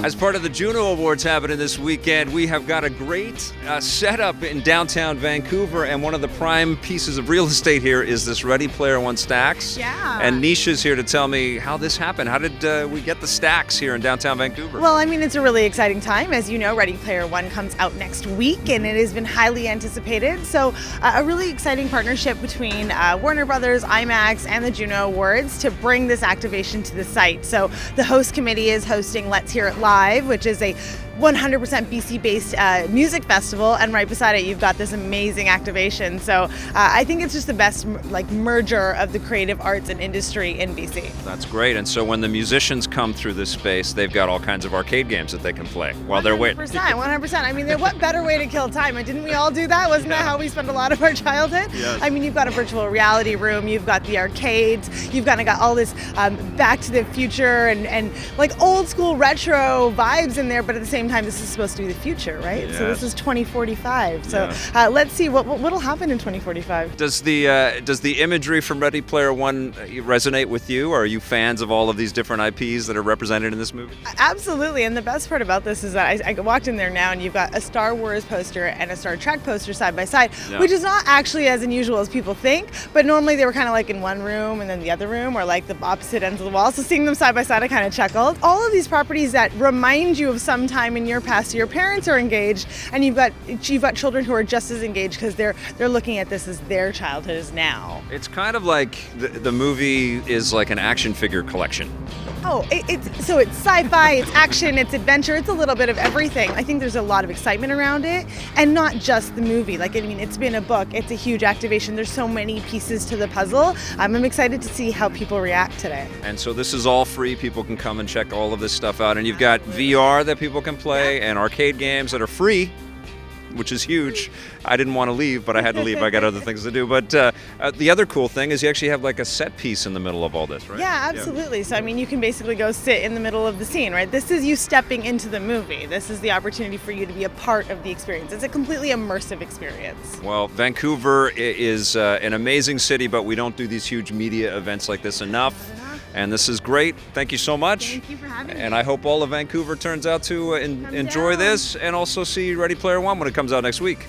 As part of the Juno Awards happening this weekend, we have got a great setup in downtown Vancouver, and one of the prime pieces of real estate here is this Ready Player One stacks. Yeah. And Nisha's here to tell me how this happened. How did we get the stacks here in downtown Vancouver? Well, I mean, it's a really exciting time. As you know, Ready Player One comes out next week, and it has been highly anticipated. So a really exciting partnership between Warner Brothers, IMAX, and the Juno Awards to bring this activation to the site. So the host committee is hosting Let's Hear It Live, which is a 100% BC-based music festival, and right beside it you've got this amazing activation. So I think it's just the best merger of the creative arts and industry in BC. That's great. And so when the musicians come through this space, they've got all kinds of arcade games that they can play while they're waiting. 100%. I mean, what better way to kill time? And didn't we all do that? Wasn't that how we spent a lot of our childhood? Yes. I mean, you've got a virtual reality room, you've got the arcades, you've got all this Back to the Future and like old school retro vibes in there, but at the same time, this is supposed to be the future, right? Yes. So this is 2045. So let's see what'll happen in 2045. Does the imagery from Ready Player One resonate with you? Are you fans of all of these different IPs that are represented in this movie? Absolutely. And the best part about this is that I walked in there now, and you've got a Star Wars poster and a Star Trek poster side by side, which is not actually as unusual as people think. But normally they were kind of like in one room and then the other room, or like the opposite ends of the wall. So seeing them side by side, I kind of chuckled. All of these properties that remind you of some time in your past. Your parents are engaged, and you've got children who are just as engaged because they're looking at this as their childhood is now. It's kind of like the movie is like an action figure collection. Oh, it's sci-fi, it's action, it's adventure, it's a little bit of everything. I think there's a lot of excitement around it, and not just the movie. Like, I mean, it's been a book, it's a huge activation. There's so many pieces to the puzzle. I'm excited to see how people react today. And so this is all free. People can come and check all of this stuff out. And you've got VR that people can play and arcade games that are free, which is huge. I didn't want to leave, but I had to leave. I got other things to do. But the other cool thing is you actually have like a set piece in the middle of all this, right? Yeah, absolutely. So, I mean, you can basically go sit in the middle of the scene, right? This is you stepping into the movie. This is the opportunity for you to be a part of the experience. It's a completely immersive experience. Well, Vancouver is an amazing city, but we don't do these huge media events like this enough. And this is great. Thank you so much. Thank you for having me. And I hope all of Vancouver turns out to enjoy this and also see Ready Player One when it comes out next week.